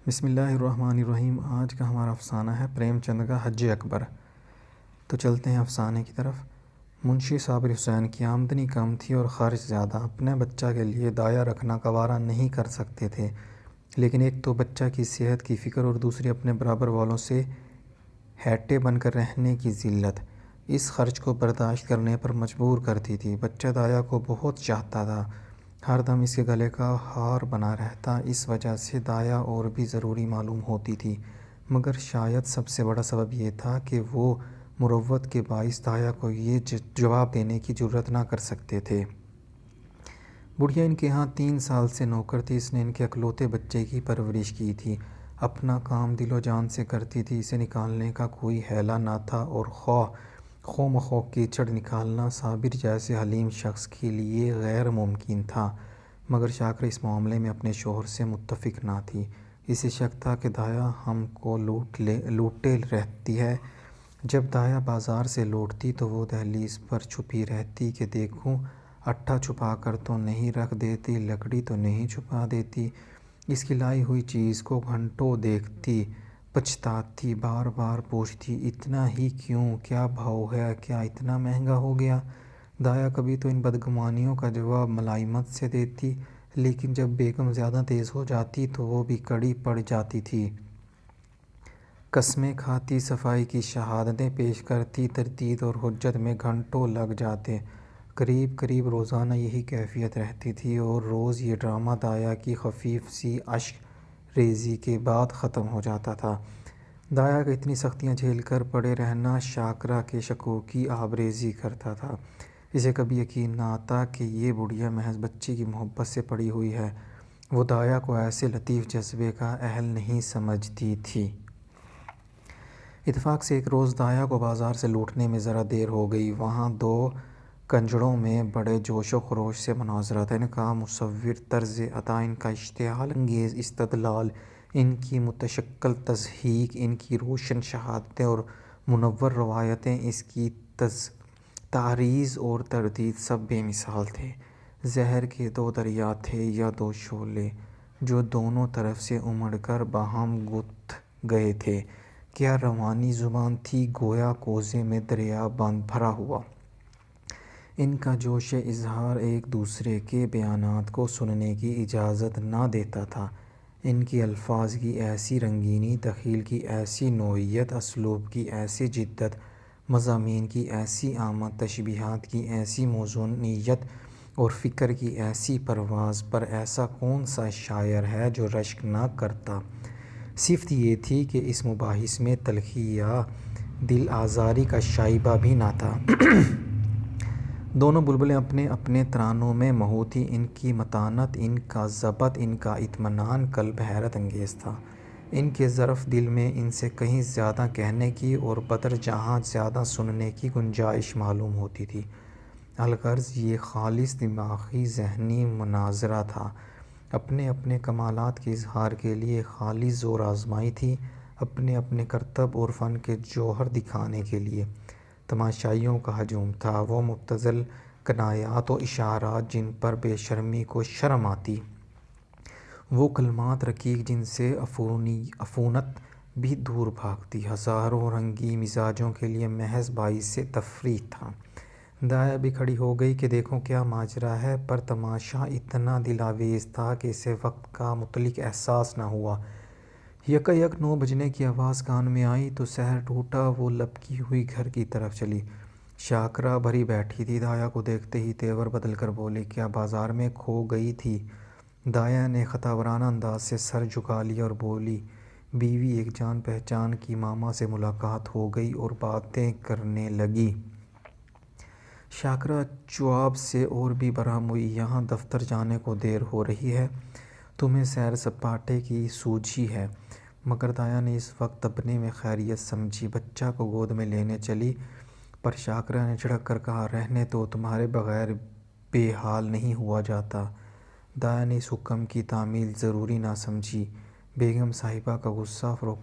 بسم اللہ الرحمن الرحیم۔ آج کا ہمارا افسانہ ہے پریم چند کا حج اکبر۔ تو چلتے ہیں افسانے کی طرف۔ منشی صابر حسین کی آمدنی کم تھی اور خرچ زیادہ۔ اپنے بچہ کے لیے دایا رکھنا گوارا نہیں کر سکتے تھے، لیکن ایک تو بچہ کی صحت کی فکر اور دوسری اپنے برابر والوں سے ہیٹے بن کر رہنے کی ذلت اس خرچ کو برداشت کرنے پر مجبور کرتی تھی۔ بچہ دایا کو بہت چاہتا تھا، ہر دم اس کے گلے کا ہار بنا رہتا، اس وجہ سے دایا اور بھی ضروری معلوم ہوتی تھی، مگر شاید سب سے بڑا سبب یہ تھا کہ وہ مروت کے باعث دایا کو یہ جواب دینے کی جرات نہ کر سکتے تھے۔ بڑھیا ان کے ہاں 3 سال سے نوکر تھی، اس نے ان کے اکلوتے بچے کی پرورش کی تھی، اپنا کام دل و جان سے کرتی تھی، اسے نکالنے کا کوئی حیلہ نہ تھا اور خواہ مخواہ کیچڑ نکالنا صابر جیسے حلیم شخص کے لیے غیر ممکن تھا۔ مگر شاکرہ اس معاملے میں اپنے شوہر سے متفق نہ تھی۔ اسے شک تھا کہ دایا ہم کو لوٹے رہتی ہے۔ جب دایا بازار سے لوٹتی تو وہ دہلیز پر چھپی رہتی کہ دیکھوں اٹھا چھپا کر تو نہیں رکھ دیتی، لکڑی تو نہیں چھپا دیتی۔ اس کی لائی ہوئی چیز کو گھنٹوں دیکھتی، پچھتاتی، بار بار پوچھتی اتنا ہی کیوں، کیا بھاؤ ہے، کیا اتنا مہنگا ہو گیا؟ دایا کبھی تو ان بدگمانیوں کا جواب ملائمت سے دیتی، لیکن جب بیگم زیادہ تیز ہو جاتی تو وہ بھی کڑی پڑ جاتی تھی، قسمیں کھاتی، صفائی کی شہادتیں پیش کرتی، تردید اور حجت میں گھنٹوں لگ جاتے۔ قریب روزانہ یہی کیفیت رہتی تھی اور روز یہ ڈرامہ دایا کی خفیف سی اشک ریزی کے بعد ختم ہو جاتا تھا۔ دایا کا اتنی سختیاں جھیل کر پڑے رہنا شاکرہ کے شکوک کی آبریزی کرتا تھا۔ اسے کبھی یقین نہ آتا کہ یہ بڑھیا محض بچے کی محبت سے پڑی ہوئی ہے، وہ دایا کو ایسے لطیف جذبے کا اہل نہیں سمجھتی تھی۔ اتفاق سے ایک روز دایا کو بازار سے لوٹنے میں ذرا دیر ہو گئی۔ وہاں 2 کنجڑوں میں بڑے جوش و خروش سے مناظرہ تھا۔ ان کا مصور طرز ادا، ان کا اشتعال انگیز استدلال، ان کی متشکل تضحیک، ان کی روشن شہادتیں اور منور روایتیں، اس کی تعریض اور تردید سب بے مثال تھے۔ زہر کے 2 دریا تھے یا 2 شعلے جو دونوں طرف سے امڑ کر باہم گتھ گئے تھے۔ کیا روانی زبان تھی، گویا کوزے میں دریا بھرا ہوا۔ ان کا جوش اظہار ایک دوسرے کے بیانات کو سننے کی اجازت نہ دیتا تھا۔ ان کے الفاظ کی ایسی رنگینی، تخیل کی ایسی نوعیت، اسلوب کی ایسی جدت، مضامین کی ایسی آمد، تشبیہات کی ایسی موزونیت اور فکر کی ایسی پرواز پر ایسا کون سا شاعر ہے جو رشک نہ کرتا؟ صفت یہ تھی کہ اس مباحث میں تلخی یا دل آزاری کا شائبہ بھی نہ تھا۔ دونوں بلبلیں اپنے اپنے ترانوں میں محو تھیں۔ ان کی متانت، ان کا ضبط، ان کا اطمینان قلب حیرت انگیز تھا۔ ان کے ظرف دل میں ان سے کہیں زیادہ کہنے کی اور بدرجاں زیادہ سننے کی گنجائش معلوم ہوتی تھی۔ الغرض یہ خالص دماغی ذہنی مناظرہ تھا، اپنے اپنے کمالات کے اظہار کے لیے خالص زور آزمائی تھی، اپنے اپنے کرتب اور فن کے جوہر دکھانے کے لیے۔ تماشائیوں کا ہجوم تھا، وہ مبتذل کنایات و اشارات جن پر بے شرمی کو شرم آتی، وہ کلمات رقیق جن سے عفونت بھی دور بھاگتی، ہزاروں رنگی مزاجوں کے لیے محض باعث تفریح تھا۔ دایا بھی کھڑی ہو گئی کہ دیکھو کیا ماجرا ہے، پر تماشا اتنا دل آویز تھا کہ اسے وقت کا مطلق احساس نہ ہوا۔ یکایک 9 بجنے کی آواز کان میں آئی تو سحر ٹوٹا، وہ لپکی ہوئی گھر کی طرف چلی۔ شاکرہ بھری بیٹھی تھی، دایا کو دیکھتے ہی تیور بدل کر بولی، کیا بازار میں کھو گئی تھی؟ دایا نے خطاورانہ انداز سے سر جھکا لیا اور بولی، بیوی ایک جان پہچان کی ماما سے ملاقات ہو گئی اور باتیں کرنے لگی۔ شاکرہ جواب سے اور بھی برہم ہوئی، یہاں دفتر جانے کو دیر ہو رہی ہے، تمہیں سیر سپاٹے کی سوجھی ہے؟ مگر دایا نے اس وقت دبنے میں خیریت سمجھی، بچہ کو گود میں لینے چلی، پر شاکرہ نے جھڑک کر کہا، رہنے دو، تمہارے بغیر بے حال نہیں ہوا جاتا۔ دایا نے اس حکم کی تعمیل ضروری نہ سمجھی۔ بیگم صاحبہ کا غصہ فروغ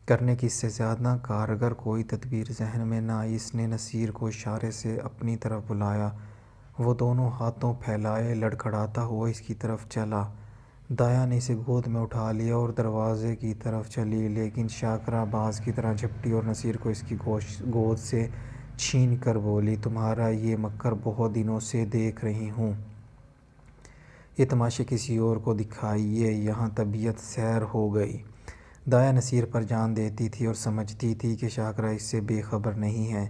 کرنے کی اس سے زیادہ کارگر کوئی تدبیر ذہن میں نہ آئی۔ اس نے نصیر کو اشارے سے اپنی طرف بلایا، وہ دونوں ہاتھوں پھیلائے لڑکھڑاتا ہوا اس کی طرف چلا۔ دایا نے اسے گود میں اٹھا لیا اور دروازے کی طرف چلی، لیکن شاکرا باز کی طرح جھپٹی اور نصیر کو اس کی گود سے چھین کر بولی، تمہارا یہ مکر بہت دنوں سے دیکھ رہی ہوں، یہ تماشے کسی اور کو دکھائیے، یہاں طبیعت سیر ہو گئی۔ دایا نصیر پر جان دیتی تھی اور سمجھتی تھی کہ شاکرا اس سے بے خبر نہیں ہے۔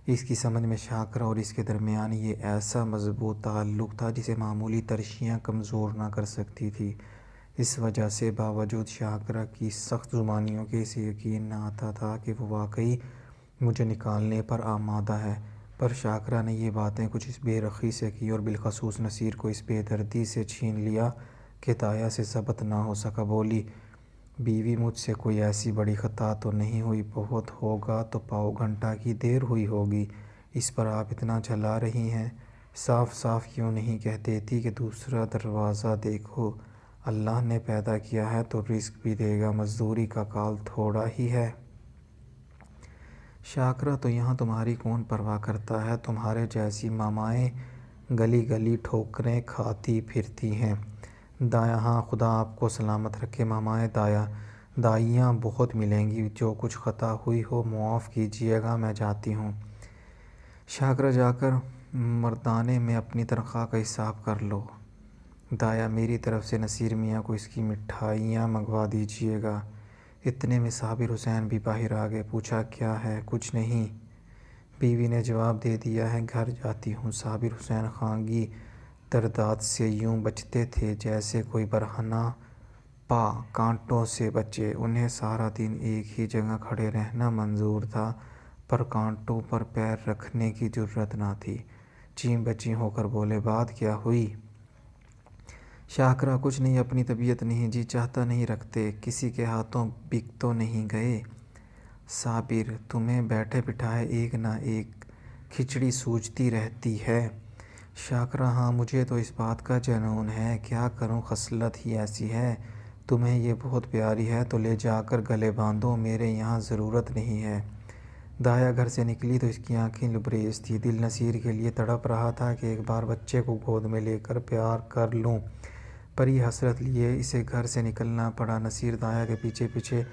اس کی سمجھ میں شاکرا اور اس کے درمیان یہ ایسا مضبوط تعلق تھا جسے معمولی ترشیاں کمزور نہ کر سکتی تھی۔ اس وجہ سے باوجود شاکرا کی سخت زبانیوں کے اسے یقین نہ آتا تھا کہ وہ واقعی مجھے نکالنے پر آمادہ ہے، پر شاکرا نے یہ باتیں کچھ اس بے رخی سے کی اور بالخصوص نصیر کو اس بے دردی سے چھین لیا کہ دایا سے ضبط نہ ہو سکا۔ بولی، بیوی مجھ سے کوئی ایسی بڑی خطا تو نہیں ہوئی، بہت ہوگا تو پاؤ گھنٹہ کی دیر ہوئی ہوگی، اس پر آپ اتنا جھلا رہی ہیں، صاف صاف کیوں نہیں کہہ دیتی کہ دوسرا دروازہ دیکھو، اللہ نے پیدا کیا ہے تو رزق بھی دے گا، مزدوری کا کال تھوڑا ہی ہے۔ شاکرا، تو یہاں تمہاری کون پرواہ کرتا ہے، تمہارے جیسی مامائیں گلی گلی ٹھوکریں کھاتی پھرتی ہیں۔ دایا، ہاں، خدا آپ کو سلامت رکھے مامائیں دائیاں بہت ملیں گی، جو کچھ خطا ہوئی ہو معاف کیجیے گا، میں جاتی ہوں۔ شاکرا، جا کر مردانے میں اپنی تنخواہ کا حساب کر لو۔ دایا، میری طرف سے نصیر میاں کو اس کی مٹھائیاں منگوا دیجیے گا۔ اتنے میں صابر حسین بھی باہر آ گئے۔ پوچھا، کیا ہے؟ کچھ نہیں، بیوی نے جواب دے دیا ہے، گھر جاتی ہوں۔ صابر حسین خانگی ترداد سے یوں بچتے تھے جیسے کوئی برہنہ پا کانٹوں سے بچے۔ انہیں سارا دن ایک ہی جگہ کھڑے رہنا منظور تھا، پر کانٹوں پر پیر رکھنے کی جرأت نہ تھی۔ چین بچی ہو کر بولے، بات کیا ہوئی؟ شاکرا، کچھ نہیں، اپنی طبیعت نہیں جی چاہتا نہیں رکھتے، کسی کے ہاتھوں بک تو نہیں گئے؟ صابر، تمہیں بیٹھے بٹھائے ایک نہ ایک کھچڑی سوجتی رہتی ہے۔ شاکرا، ہاں، مجھے تو اس بات کا جنون ہے، کیا کروں، خصلت ہی ایسی ہے۔ تمہیں یہ بہت پیاری ہے تو لے جا کر گلے باندھو، میرے یہاں ضرورت نہیں ہے۔ دایا گھر سے نکلی تو اس کی آنکھیں لبریز تھیں، دل نصیر کے لیے تڑپ رہا تھا کہ ایک بار بچے کو گود میں لے کر پیار کر لوں، پر یہ حسرت لیے اسے گھر سے نکلنا پڑا۔ نصیر دایا کے پیچھے پیچھے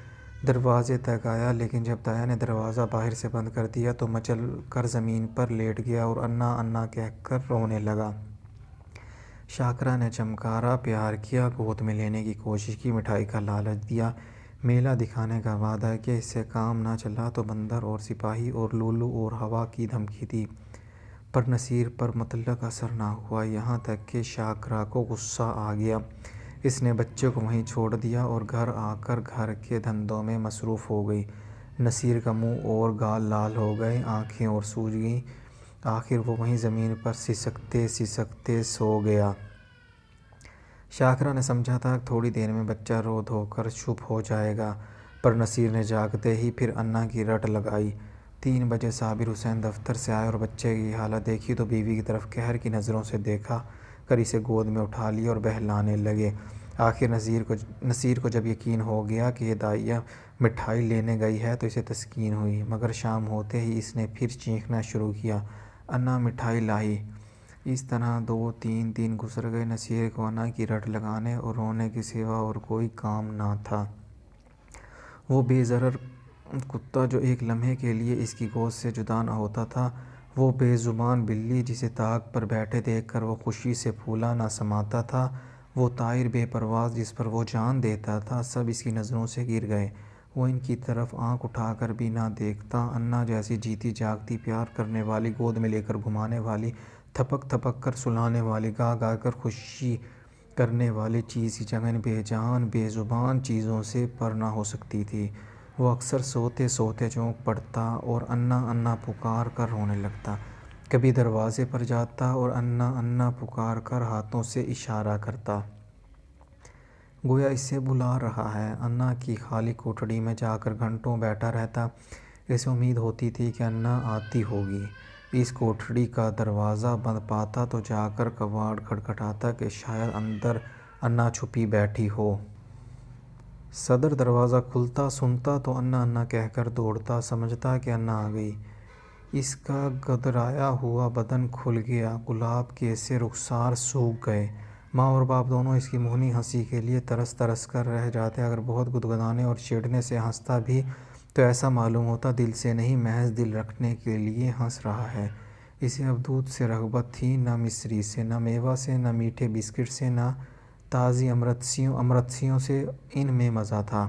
دروازے تک آیا، لیکن جب دایا نے دروازہ باہر سے بند کر دیا تو مچل کر زمین پر لیٹ گیا اور انا انا کہہ کر رونے لگا۔ شاکرا نے چمکارا پیار کیا، گود میں لینے کی کوشش کی، مٹھائی کا لالچ دیا، میلہ دکھانے کا وعدہ کیا، اس سے کام نہ چلا تو بندر اور سپاہی اور لولو اور ہوا کی دھمکی دی، پر نصیر پر مطلق اثر نہ ہوا، یہاں تک کہ شاکرا کو غصہ آ گیا۔ اس نے بچے کو وہیں چھوڑ دیا اور گھر آ کر گھر کے دھندوں میں مصروف ہو گئی۔ نصیر کا منہ اور گال لال ہو گئے، آنکھیں اور سوج گئیں، آخر وہ وہیں زمین پر سسکتے سسکتے سو گیا۔ شاکرا نے سمجھا تھا کہ تھوڑی دیر میں بچہ رو دھو کر چپ ہو جائے گا، پر نصیر نے جاگتے ہی پھر انا کی رٹ لگائی۔ 3 بجے صابر حسین دفتر سے آئے اور بچے کی حالت دیکھی تو بیوی کی طرف قہر کی نظروں سے دیکھا کر اسے گود میں اٹھا لیا اور بہلانے لگے۔ آخر نصیر کو جب یقین ہو گیا کہ یہ دائیا مٹھائی لینے گئی ہے تو اسے تسکین ہوئی، مگر شام ہوتے ہی اس نے پھر چیخنا شروع کیا، انا مٹھائی لائی۔ اس طرح 2-3 دن گزر گئے۔ نصیر کو انا کی رٹ لگانے اور رونے کے سوا اور کوئی کام نہ تھا۔ وہ بے ضرر کتا جو ایک لمحے کے لیے اس کی گود سے جدا نہ ہوتا تھا، وہ بے زبان بلی جسے طاق پر بیٹھے دیکھ کر وہ خوشی سے پھولا نہ سماتا تھا، وہ طائر بے پرواز جس پر وہ جان دیتا تھا، سب اس کی نظروں سے گر گئے۔ وہ ان کی طرف آنکھ اٹھا کر بھی نہ دیکھتا۔ انا جیسی جیتی جاگتی پیار کرنے والی، گود میں لے کر گھمانے والی، تھپک تھپک کر سلانے والی، گا گا کر خوشی کرنے والی چیز کی جگہ ان بے جان بے زبان چیزوں سے پر نہ ہو سکتی تھی۔ وہ اکثر سوتے سوتے چونک پڑتا اور انا انا پکار کر رونے لگتا، کبھی دروازے پر جاتا اور انا انا پکار کر ہاتھوں سے اشارہ کرتا، گویا اسے بلا رہا ہے۔ انا کی خالی کوٹڑی میں جا کر گھنٹوں بیٹھا رہتا، اسے امید ہوتی تھی کہ انا آتی ہوگی۔ اس کوٹڑی کا دروازہ بند پاتا تو جا کر کواڑ کھٹکھٹاتا کہ شاید اندر انا چھپی بیٹھی ہو۔ صدر دروازہ کھلتا، سنتا تو انا انا کہہ کر دوڑتا، سمجھتا کہ انا آ گئی۔ اس کا گدرایا ہوا بدن کھل گیا، گلاب کے سے رخسار سوکھ گئے، ماں اور باپ دونوں اس کی مہنی ہنسی کے لیے ترس ترس کر رہ جاتے۔ اگر بہت گدگدانے اور چڑھنے سے ہنستا بھی تو ایسا معلوم ہوتا دل سے نہیں، محض دل رکھنے کے لیے ہنس رہا ہے۔ اسے اب دودھ سے رغبت تھی، نہ مصری سے، نہ میوہ سے، نہ میٹھے بسکٹ سے، نہ تازی امرتسیوں سے۔ ان میں مزہ تھا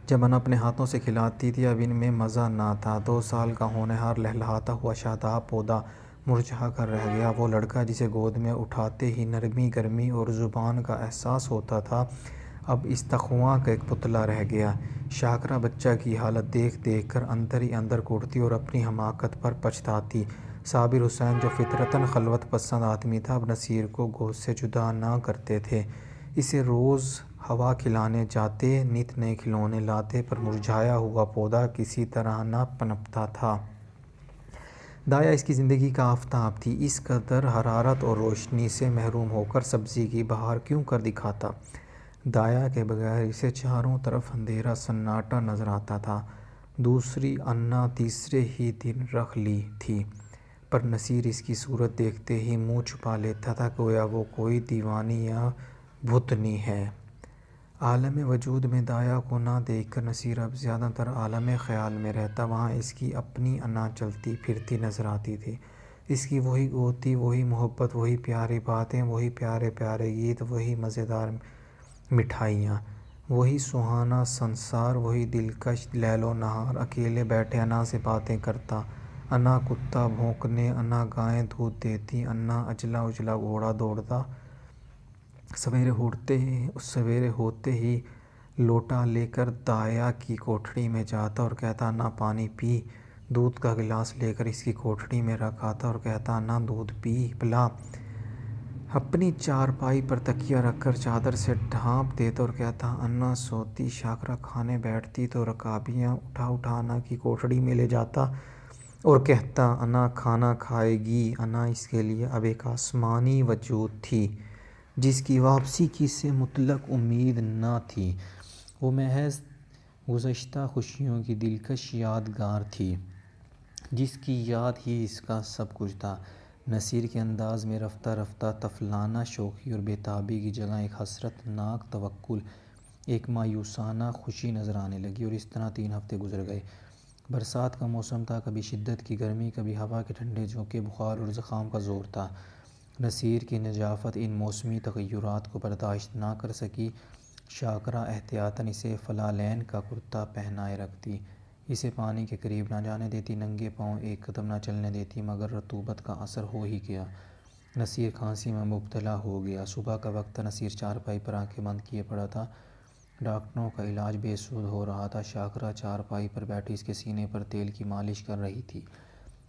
جب انا اپنے ہاتھوں سے کھلاتی تھی، اب ان میں مزہ نہ تھا۔ 2 سال کا ہونہار لہلہاتا ہوا شاداب پودا مرجھا کر رہ گیا۔ وہ لڑکا جسے گود میں اٹھاتے ہی نرمی، گرمی اور زبان کا احساس ہوتا تھا، اب استخواں کا ایک پتلا رہ گیا۔ شاکرا بچہ کی حالت دیکھ دیکھ کر اندر ہی اندر کوڑتی اور اپنی حماقت پر پچھتاتی۔ صابر حسین جو فطرتاً خلوت پسند آدمی تھا، اب نصیر کو گود سے جدا نہ کرتے تھے۔ اسے روز ہوا کھلانے جاتے، نت نئے کھلونے لاتے، پر مرجھایا ہوا پودا کسی طرح نہ پنپتا تھا۔ دایا اس کی زندگی کا آفتاب تھی، اس قدر حرارت اور روشنی سے محروم ہو کر سبزی کی بہار کیوں کر دکھاتا؟ دایا کے بغیر اسے چاروں طرف اندھیرا سناٹا نظر آتا تھا۔ دوسری انا تیسرے ہی دن رکھ لی تھی، پر نصیر اس کی صورت دیکھتے ہی منہ چھپا لیتا تھا، گویا وہ کوئی دیوانی یا بھوتنی ہے۔ عالم وجود میں دایا کو نہ دیکھ کر نصیر اب زیادہ تر عالم خیال میں رہتا۔ وہاں اس کی اپنی انا چلتی پھرتی نظر آتی تھی، اس کی وہی گودی، وہی محبت، وہی پیاری باتیں، وہی پیارے پیارے گیت، وہی مزیدار مٹھائیاں، وہی سہانا سنسار، وہی دلکش لیل و نہار۔ اکیلے بیٹھے انا سے باتیں کرتا، انا کتا بھونکنے، انا گائیں دودھ دیتی، انا اجلا اجلا گھوڑا دوڑتا، سویرے ہوتے ہی لوٹا لے کر دایا کی کوٹھڑی میں جاتا اور کہتا، انا پانی پی۔ دودھ کا گلاس لے کر اس کی کوٹھڑی میں رکھ آتا اور کہتا، انا دودھ پلا۔ اپنی چارپائی پر تکیہ رکھ کر چادر سے ڈھانپ دیتا اور کہتا، انا سوتی۔ شاکرا کھانے بیٹھتی تو رکابیاں اٹھا اٹھا انا کی کوٹھڑی میں لے جاتا اور کہتا، انا کھانا کھائے گی۔ انا اس کے لیے اب ایک آسمانی وجود تھی، جس کی واپسی کی اسے مطلق امید نہ تھی۔ وہ محض گزشتہ خوشیوں کی دلکش یادگار تھی، جس کی یاد ہی اس کا سب کچھ تھا۔ نصیر کے انداز میں رفتہ رفتہ طفلانہ شوخی اور بے تابی کی جگہ ایک حسرت ناک توکل، ایک مایوسانہ خوشی نظر آنے لگی، اور اس طرح 3 ہفتے گزر گئے۔ برسات کا موسم تھا، کبھی شدت کی گرمی، کبھی ہوا کے ٹھنڈے جھونکے، بخار اور زکام کا زور تھا۔ نصیر کی نجافت ان موسمی تغیرات کو برداشت نہ کر سکی۔ شاکرا احتیاطاً اسے فلالین کا کرتا پہنائے رکھتی، اسے پانی کے قریب نہ جانے دیتی، ننگے پاؤں ایک قدم نہ چلنے دیتی، مگر رطوبت کا اثر ہو ہی گیا۔ نصیر کھانسی میں مبتلا ہو گیا۔ صبح کا وقت تھا، نصیر چارپائی پر آنکھیں بند کیے پڑا تھا، ڈاکٹروں کا علاج بے سود ہو رہا تھا۔ شاکرا چارپائی پر بیٹھی اس کے سینے پر تیل کی مالش کر رہی تھی،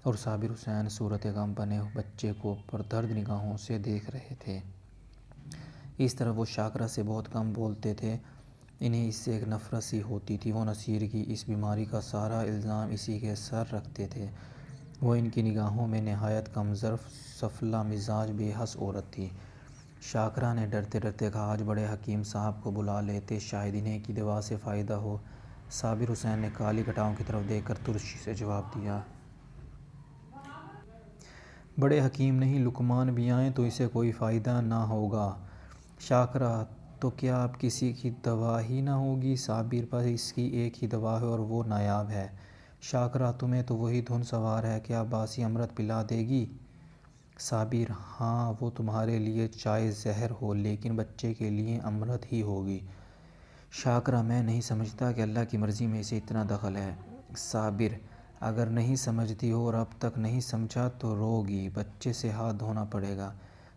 اور صابر حسین صورت غم بنے بچے کو پردرد نگاہوں سے دیکھ رہے تھے۔ اس طرح وہ شاکرا سے بہت کم بولتے تھے، انہیں اس سے ایک نفرت سی ہوتی تھی۔ وہ نصیر کی اس بیماری کا سارا الزام اسی کے سر رکھتے تھے۔ وہ ان کی نگاہوں میں نہایت کم ظرف، سفلہ مزاج، بے حس عورت تھی۔ شاکرا نے ڈرتے ڈرتے کہا، آج بڑے حکیم صاحب کو بلا لیتے، شاید انہیں کی دوا سے فائدہ ہو۔ صابر حسین نے کالی گھٹاؤں کی طرف دیکھ کر ترشی سے جواب دیا، بڑے حکیم نہیں، لقمان بھی آئیں تو اسے کوئی فائدہ نہ ہوگا۔ شاکرا، تو کیا اب کسی کی دوا ہی نہ ہوگی؟ صابر، بس اس کی ایک ہی دوا ہے اور وہ نایاب ہے۔ شاکرا، تمہیں تو وہی دھن سوار ہے، کیا باسی امرت پلا دے گی؟ صابر، ہاں، وہ تمہارے لیے چائے زہر ہو، لیکن بچے کے لیے امرت ہی ہوگی۔ شاکرا، میں نہیں سمجھتا کہ اللہ کی مرضی میں اسے اتنا دخل ہے۔ صابر، اگر نہیں سمجھتی ہو اور اب تک نہیں سمجھا تو روگی، بچے سے ہاتھ دھونا پڑے گا۔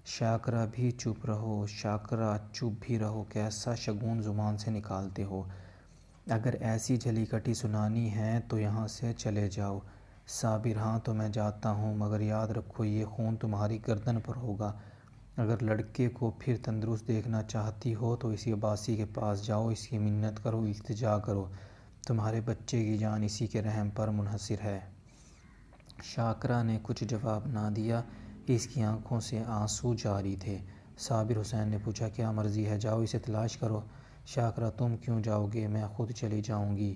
شاکرا بھی چپ رہو۔ شاکرا، چپ بھی رہو، کیسا شگون زبان سے نکالتے ہو؟ اگر ایسی جلی کٹی سنانی ہے تو یہاں سے چلے جاؤ۔ صابر، ہاں تو میں جاتا ہوں، مگر یاد رکھو یہ خون تمہاری گردن پر ہوگا۔ اگر لڑکے کو پھر تندرست دیکھنا چاہتی ہو تو اسی عباسی کے پاس جاؤ، اس کی منت کرو، التجا کرو، تمہارے بچے کی جان اسی کے رحم پر منحصر ہے۔ شاکرا نے کچھ جواب نہ دیا، اس کی آنکھوں سے آنسو جاری تھے۔ صابر حسین نے پوچھا، کیا مرضی ہے، جاؤ اسے تلاش کرو۔ شاکرا، تم کیوں جاؤ گے، میں خود چلی جاؤں گی۔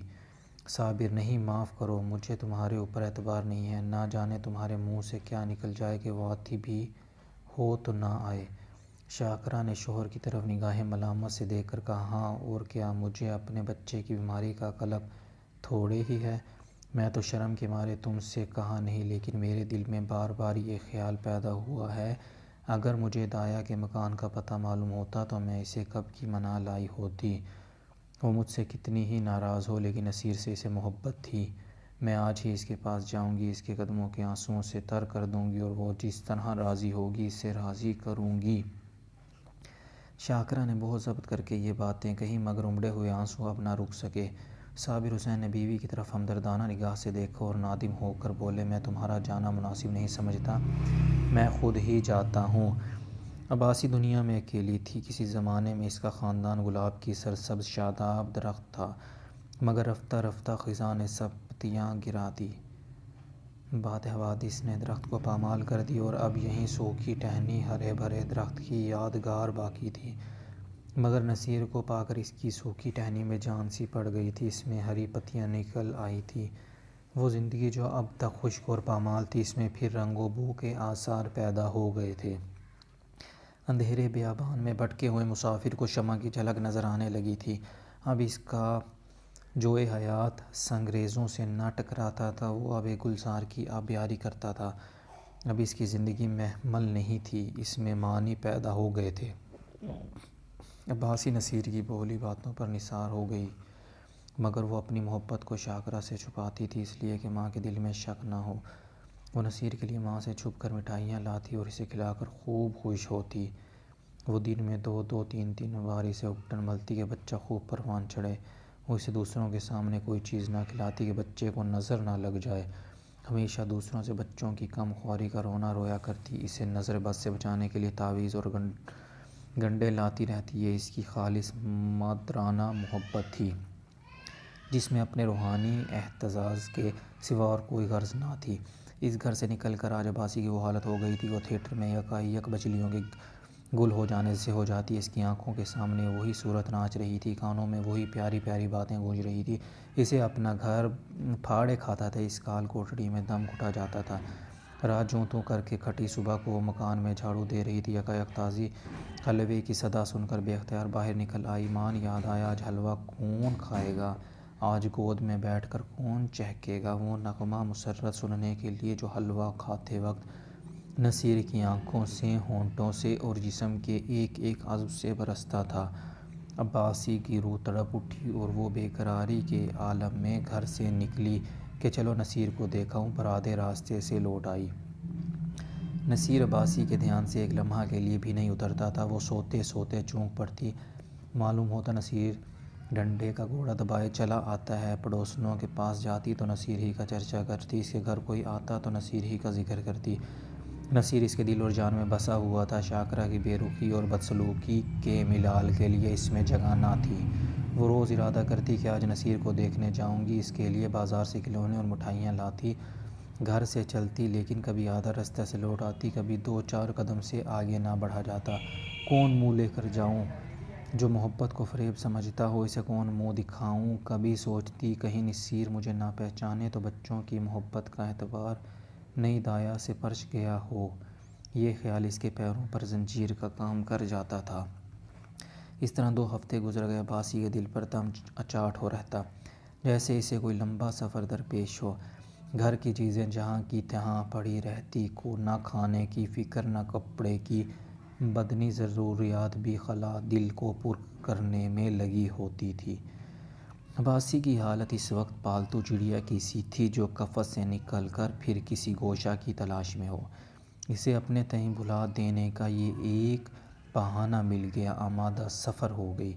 صابر، نہیں، معاف کرو، مجھے تمہارے اوپر اعتبار نہیں ہے، نہ جانے تمہارے منہ سے کیا نکل جائے کہ وہ آتی بھی ہو تو نہ آئے۔ شاکرہ نے شوہر کی طرف نگاہ ملامت سے دیکھ کر کہا، ہاں اور کیا، مجھے اپنے بچے کی بیماری کا قلق تھوڑے ہی ہے؟ میں تو شرم کے مارے تم سے کہا نہیں، لیکن میرے دل میں بار بار یہ خیال پیدا ہوا ہے، اگر مجھے دایا کے مکان کا پتہ معلوم ہوتا تو میں اسے کب کی منا لائی ہوتی۔ وہ مجھ سے کتنی ہی ناراض ہو، لیکن نصیر سے اسے محبت تھی۔ میں آج ہی اس کے پاس جاؤں گی، اس کے قدموں کے آنسوؤں سے تر کر دوں گی اور وہ جس طرح راضی ہوگی اسے راضی کروں گی۔ شاکرہ نے بہت ضبط کر کے یہ باتیں کہیں، مگر امڑے ہوئے آنسو اب نہ رک سکے۔ صابر حسین نے بیوی کی طرف ہمدردانہ نگاہ سے دیکھا اور نادم ہو کر بولے، میں تمہارا جانا مناسب نہیں سمجھتا، میں خود ہی جاتا ہوں۔ عباسی دنیا میں اکیلی تھی۔ کسی زمانے میں اس کا خاندان گلاب کی سرسبز شاداب درخت تھا، مگر رفتہ رفتہ خزاں نے سب پتیاں گرا دی۔ باد حوادث نے درخت کو پامال کر دی اور اب یہیں سوکھی ٹہنی ہرے بھرے درخت کی یادگار باقی تھی۔ مگر نصیر کو پا کر اس کی سوکھی ٹہنی میں جان سی پڑ گئی تھی، اس میں ہری پتیاں نکل آئی تھیں۔ وہ زندگی جو اب تک خشک اور پامال تھی، اس میں پھر رنگ و بو کے آثار پیدا ہو گئے تھے۔ اندھیرے بیابان میں بھٹکے ہوئے مسافر کو شمع کی جھلک نظر آنے لگی تھی۔ اب اس کا جوئے حیات سنگریزوں سے نہ ٹکراتا تھا، وہ اب ایک گلزار کی آبیاری کرتا تھا۔ اب اس کی زندگی محمل نہیں تھی، اس میں معنی پیدا ہو گئے تھے۔ عباسی نصیر کی بولی باتوں پر نثار ہو گئی، مگر وہ اپنی محبت کو شاکرہ سے چھپاتی تھی، اس لیے کہ ماں کے دل میں شک نہ ہو۔ وہ نصیر کے لیے ماں سے چھپ کر مٹھائیاں لاتی اور اسے کھلا کر خوب خوش ہوتی۔ وہ دن میں دو دو تین تین بار اسے اپٹن ملتی کہ بچہ خوب پروان چڑھے۔ وہ اسے دوسروں کے سامنے کوئی چیز نہ کھلاتی کہ بچے کو نظر نہ لگ جائے۔ ہمیشہ دوسروں سے بچوں کی کم خواری کا رونا رویا کرتی، اسے نظر بد سے بچانے کے لیے تعویذ اور گنڈے لاتی رہتی۔ یہ اس کی خالص مادرانہ محبت تھی، جس میں اپنے روحانی اعتزاز کے سوا اور کوئی غرض نہ تھی۔ اس گھر سے نکل کر آج عباسی کی وہ حالت ہو گئی تھی، وہ تھیٹر میں یکایک بجلیوں کے گل ہو جانے سے ہو جاتی۔ اس کی آنکھوں کے سامنے وہی صورت ناچ رہی تھی، کانوں میں وہی پیاری پیاری باتیں گونج رہی تھی۔ اسے اپنا گھر پھاڑے کھاتا تھا، اس کال کوٹڑی میں دم گھٹا جاتا تھا۔ رات جوں توں کر کے کھٹی صبح کو وہ مکان میں جھاڑو دے رہی تھی، یکایک تازی حلوے کی صدا سن کر بے اختیار باہر نکل آئی۔ ایمان یاد آیا، آج حلوہ کون کھائے گا، آج گود میں بیٹھ کر کون چہکے گا؟ وہ نغمہ مسرت سننے کے لیے جو حلوہ کھاتے وقت نصیر کی آنکھوں سے، ہونٹوں سے اور جسم کے ایک ایک عضو سے برستا تھا۔ عباسی کی روح تڑپ اٹھی اور وہ بے قراری کے عالم میں گھر سے نکلی کہ چلو نصیر کو دیکھاؤں، پر آدھے راستے سے لوٹ آئی۔ نصیر عباسی کے دھیان سے ایک لمحہ کے لیے بھی نہیں اترتا تھا۔ وہ سوتے سوتے چونک پڑتی، معلوم ہوتا نصیر ڈنڈے کا گوڑا دبائے چلا آتا ہے۔ پڑوسنوں کے پاس جاتی تو نصیر ہی کا چرچا کرتی، اس کے گھر کوئی آتا تو نصیر ہی کا ذکر کرتی۔ نصیر اس کے دل اور جان میں بسا ہوا تھا، شاکرہ کی بے رخی اور بدسلوکی کے ملال کے لیے اس میں جگہ نہ تھی۔ وہ روز ارادہ کرتی کہ آج نصیر کو دیکھنے جاؤں گی، اس کے لیے بازار سے کھلونے اور مٹھائیاں لاتی، گھر سے چلتی، لیکن کبھی آدھا رستہ سے لوٹ آتی، کبھی دو چار قدم سے آگے نہ بڑھا جاتا۔ کون منہ لے کر جاؤں؟ جو محبت کو فریب سمجھتا ہو، اسے کون منہ دکھاؤں؟ کبھی سوچتی کہیں نصیر مجھے نہ پہچانے تو بچوں کی محبت کا اعتبار نئی دایا سے پرچ گیا ہو۔ یہ خیال اس کے پیروں پر زنجیر کا کام کر جاتا تھا۔ اس طرح 2 ہفتے گزر گئے۔ عباسی کے دل پر دم اچاٹ ہو رہتا، جیسے اسے کوئی لمبا سفر درپیش ہو۔ گھر کی چیزیں جہاں کی تہاں پڑی رہتی، نہ کھانے کی فکر، نہ کپڑے کی، بدنی ضروریات بھی خلا دل کو پر کرنے میں لگی ہوتی تھی۔ عباسی کی حالت اس وقت پالتو چڑیا کی سی تھی جو قفس سے نکل کر پھر کسی گوشہ کی تلاش میں ہو۔ اسے اپنے تئیں بھلا دینے کا یہ ایک بہانہ مل گیا، آمادہ سفر ہو گئی۔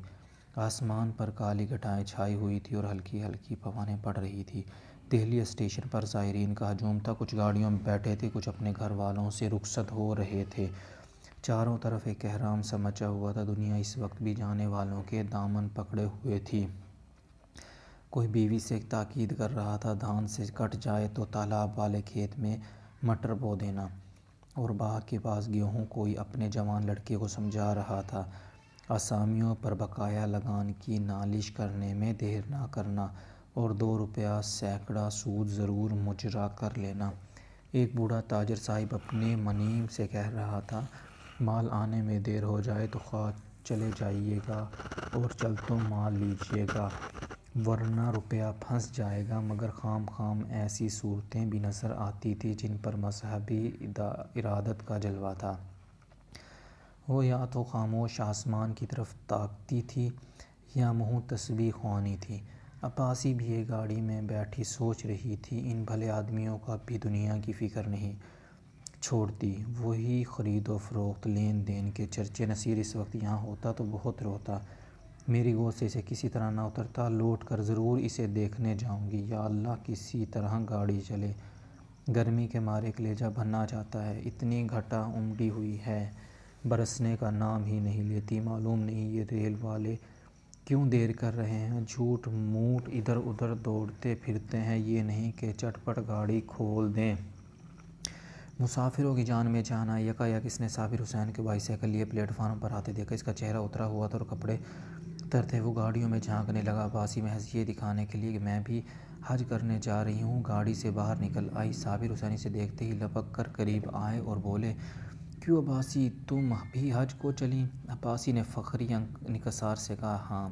آسمان پر کالی گھٹائیں چھائی ہوئی تھیں اور ہلکی ہلکی ہوائیں پڑ رہی تھیں۔ دہلی اسٹیشن پر زائرین کا ہجوم تھا، کچھ گاڑیوں میں بیٹھے تھے، کچھ اپنے گھر والوں سے رخصت ہو رہے تھے۔ چاروں طرف ایک احرام سا مچا ہوا تھا، دنیا اس وقت بھی جانے والوں کے دامن پکڑے ہوئے تھی۔ کوئی بیوی سے تاکید کر رہا تھا، دھان سے کٹ جائے تو تالاب والے کھیت میں مٹر بو دینا، اور باغ کے پاس گیہوں۔ کوئی اپنے جوان لڑکے کو سمجھا رہا تھا، اسامیوں پر بقایا لگان کی نالش کرنے میں دیر نہ کرنا اور 2 روپیہ سیکڑا سود ضرور مجرا کر لینا۔ ایک بوڑھا تاجر صاحب اپنے منیم سے کہہ رہا تھا، مال آنے میں دیر ہو جائے تو خواہ چلے جائیے گا اور چل تو مال لیجیے گا، ورنہ روپیہ پھنس جائے گا۔ مگر خام خام ایسی صورتیں بھی نظر آتی تھیں جن پر مذہبی ارادت کا جلوہ تھا۔ وہ یا تو خاموش آسمان کی طرف تاکتی تھی یا منہ تسبیح خوانی تھی۔ عباسی بھی ایک گاڑی میں بیٹھی سوچ رہی تھی، ان بھلے آدمیوں کو اب بھی دنیا کی فکر نہیں چھوڑتی، وہی خرید و فروخت، لین دین کے چرچے۔ نصیر اس وقت یہاں ہوتا تو بہت روتا، میری گود سے اسے کسی طرح نہ اترتا، لوٹ کر ضرور اسے دیکھنے جاؤں گی۔ یا اللہ کسی طرح گاڑی چلے، گرمی کے مارے کلیجہ بھننا جاتا ہے، اتنی گھٹا امڈی ہوئی ہے برسنے کا نام ہی نہیں لیتی۔ معلوم نہیں یہ ریل والے کیوں دیر کر رہے ہیں، جھوٹ موٹ ادھر ادھر دوڑتے پھرتے ہیں، یہ نہیں کہ چٹ پٹ گاڑی کھول دیں۔ مسافروں کی جان میں جان آئی، یکایک اس نے صابر حسین کو بائی سائیکل لیے پلیٹ فارم پر آتے دیکھا۔ اس کا چہرہ اترا ہوا تھا اور کپڑے تر تھے، وہ گاڑیوں میں جھانکنے لگا۔ عباسی محض یہ دکھانے کے لیے کہ میں بھی حج کرنے جا رہی ہوں گاڑی سے باہر نکل آئی۔ صابر حسین اسے دیکھتے ہی لپک کر قریب آئے اور بولے، کیوں عباسی تم بھی حج کو چلیں؟ عباسی نے فخری انکسار سے کہا، ہاں،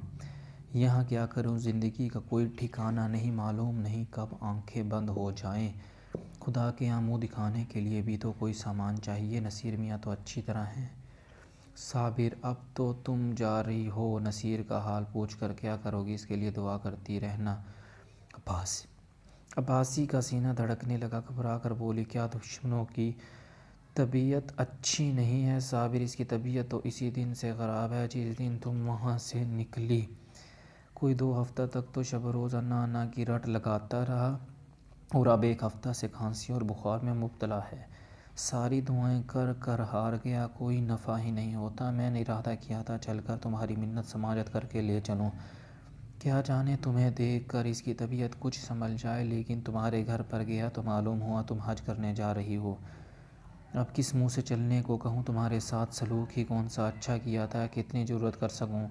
یہاں کیا کروں، زندگی کا کوئی ٹھکانہ نہیں، معلوم نہیں کب آنکھیں بند ہو جائیں، خدا کے یہاں منہ دکھانے کے لیے بھی تو کوئی سامان چاہیے۔ نصیر میاں تو اچھی طرح ہیں۔ صابر، اب تو تم جا رہی ہو، نصیر کا حال پوچھ کر کیا کرو گی، اس کے لیے دعا کرتی رہنا۔ عباسی کا سینہ دھڑکنے لگا، گھبرا کر بولی، کیا دشمنوں کی طبیعت اچھی نہیں ہے؟ صابر، اس کی طبیعت تو اسی دن سے خراب ہے جس دن تم وہاں سے نکلی، کوئی 2 ہفتہ تک تو شب روز انا انا کی رٹ لگاتا رہا اور اب 1 ہفتہ سے کھانسی اور بخار میں مبتلا ہے، ساری دعائیں کر کر ہار گیا، کوئی نفع ہی نہیں ہوتا۔ میں نے ارادہ کیا تھا چل کر تمہاری منت سماجت کر کے لے چلوں، کیا جانے تمہیں دیکھ کر اس کی طبیعت کچھ سنبھل جائے، لیکن تمہارے گھر پر گیا تو معلوم ہوا تم حج کرنے جا رہی ہو۔ اب کس منہ سے چلنے کو کہوں، تمہارے ساتھ سلوک ہی کون سا اچھا کیا تھا، کتنی جرأت کر سکوں،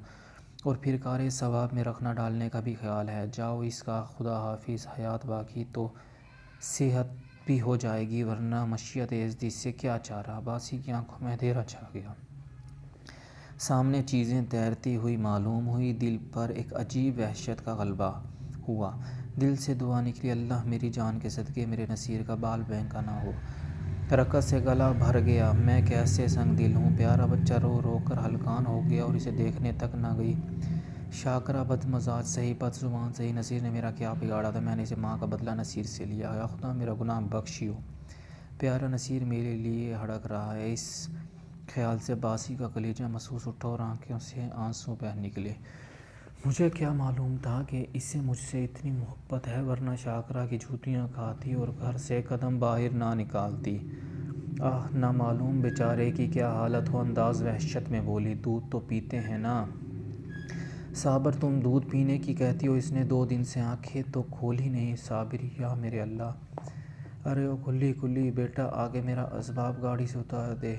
اور پھر کارِ ثواب میں رکھ نہ ڈالنے کا بھی خیال ہے۔ جاؤ، اس کا خدا حافظ، حیات باقی تو صحت بھی ہو جائے گی، ورنہ مشیت یزدی سے کیا چارہ۔ عباسی کی آنکھوں میں اندھیرا چھا گیا، سامنے چیزیں تیرتی ہوئی معلوم ہوئی، دل پر ایک عجیب وحشت کا غلبہ ہوا، دل سے دعا نکلی، اللہ میری جان کے صدقے میرے نصیر کا بال بینکا نہ ہو۔ رکعت سے گلا بھر گیا، میں کیسے سنگ دل ہوں، پیارا بچہ رو رو کر ہلکان ہو گیا اور اسے دیکھنے تک نہ گئی۔ شاکرہ بد مزاج سہی، بد زبان سہی، نصیر نے میرا کیا بگاڑا تھا، میں نے اسے ماں کا بدلہ نصیر سے لیا، یا خدا میرا گناہ بخشیو، پیارا نصیر میرے لیے ہڑک رہا ہے۔ اس خیال سے عباسی کا کلیجہ محسوس اٹھا اور آنکھوں سے آنسو بہہ نکلے۔ مجھے کیا معلوم تھا کہ اسے مجھ سے اتنی محبت ہے، ورنہ شاکرہ کی جوتیاں کھاتی اور گھر سے قدم باہر نہ نکالتی۔ آہ، نہ معلوم بیچارے کی کیا حالت ہو، انداز وحشت میں بولی، دودھ تو پیتے ہیں نا صابر، تم دودھ پینے کی کہتی ہو، اس نے 2 دن سے آنکھیں تو کھولی نہیں۔ صابر، یا میرے اللہ، ارے او کھلی بیٹا، آگے میرا اسباب گاڑی سے اتار دے،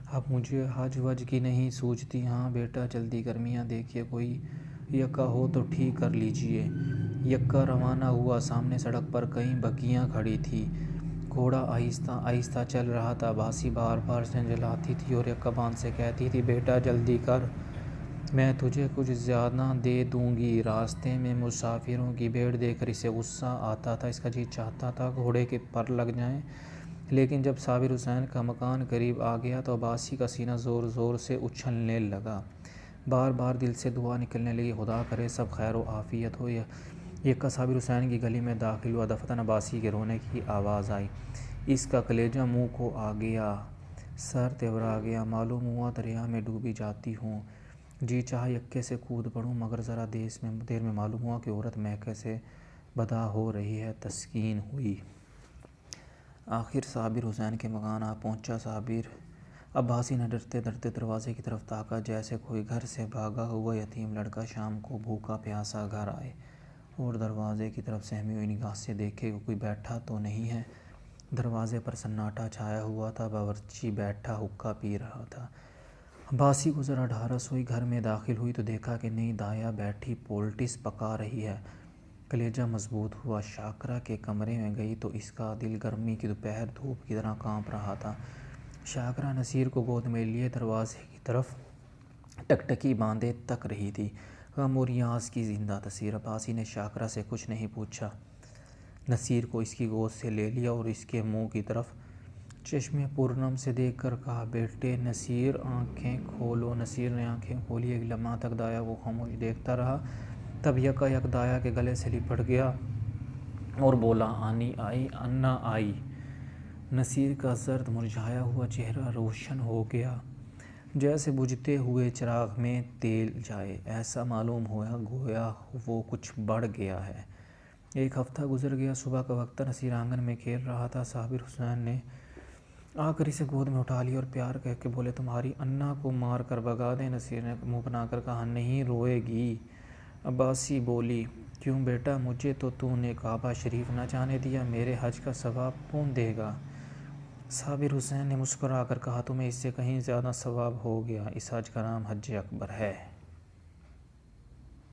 اب مجھے حج وج کی نہیں سوجتی۔ ہاں بیٹا جلدی، گرمیاں دیکھیے، کوئی یکا ہو تو ٹھیک کر لیجیے۔ یکا روانہ ہوا، سامنے سڑک پر کئی بگیاں کھڑی تھیں، گھوڑا آہستہ آہستہ چل رہا تھا، عباسی بار بار جھنجھلاتی تھی اور یکا بان سے کہتی تھی، بیٹا جلدی کر، میں تجھے کچھ زیادہ دے دوں گی۔ راستے میں مسافروں کی بھیڑ دیکھ کر اسے غصہ آتا تھا، اس کا جی چاہتا تھا گھوڑے کے پر لگ جائیں، لیکن جب صابر حسین کا مکان قریب آ گیا تو عباسی کا سینہ زور زور سے اچھلنے لگا، بار بار دل سے دعا نکلنے لگی، خدا کرے سب خیر و عافیت ہو۔ یکا صابر حسین کی گلی میں داخل ہوا، دفتن عباسی کے رونے کی آواز آئی، اس کا کلیجہ منہ کو آ گیا، سر تیورا گیا، معلوم ہوا دریا میں ڈوبی جاتی ہوں۔ جی چاہا یکے سے کود پڑوں، مگر ذرا دیر میں معلوم ہوا کہ عورت مہکے سے بدا ہو رہی ہے، تسکین ہوئی۔ آخر صابر حسین کے مکان آ پہنچا۔ صابر، عباسی نے ڈرتے ڈرتے دروازے کی طرف تاکا، جیسے کوئی گھر سے بھاگا ہوا یتیم لڑکا شام کو بھوکا پیاسا گھر آئے اور دروازے کی طرف سہمی ہوئی نگاہ سے دیکھے کہ کوئی بیٹھا تو نہیں ہے۔ دروازے پر سناٹا چھایا ہوا تھا، باورچی بیٹھا حقہ پی رہا تھا۔ عباسی کو ذرا ڈھارس ہوئی، گھر میں داخل ہوئی تو دیکھا کہ نئی دایا بیٹھی پولٹس پکا رہی ہے، کلیجہ مضبوط ہوا۔ شاکرہ کے کمرے میں گئی تو اس کا دل گرمی کی دوپہر دھوپ کی طرح کانپ رہا تھا، شاکرہ نصیر کو گود میں لیے دروازے کی طرف ٹکٹکی باندھے تک رہی تھی۔ غم اور یاس کی زندہ تصویر۔ عباسی نے شاکرہ سے کچھ نہیں پوچھا، نصیر کو اس کی گود سے لے لیا اور اس کے منہ کی طرف چشمے پرنم سے دیکھ کر کہا، بیٹے نصیر آنکھیں کھولو۔ نصیر نے آنکھیں کھولی۔ ایک لمحہ تک دایا کو خاموش دیکھتا رہا، تب یکا یک دایا کے گلے سے لپٹ گیا اور بولا، آنی آئی، انا آئی۔ نصیر کا زرد مرجھایا ہوا چہرہ روشن ہو گیا، جیسے بجھتے ہوئے چراغ میں تیل جائے۔ ایسا معلوم ہوا گویا وہ کچھ بڑھ گیا ہے۔ ایک ہفتہ گزر گیا۔ صبح کا وقت تھا۔ نصیر آنگن میں کھیل رہا تھا۔ صابر حسین نے آ کر اسے گود میں اٹھا لیا اور پیار کہہ کے بولے، تمہاری انا کو مار کر بھگا دیں؟ نصیر نے منہ بنا کر کہا، نہیں روئے گی۔ عباسی بولی، کیوں بیٹا، مجھے تو نے کعبہ شریف نہ جانے دیا، میرے حج کا ثواب کون دے گا؟ صابر حسین نے مسکرا کر کہا، تمہیں اس سے کہیں زیادہ ثواب ہو گیا، اس حج کا نام حج اکبر ہے۔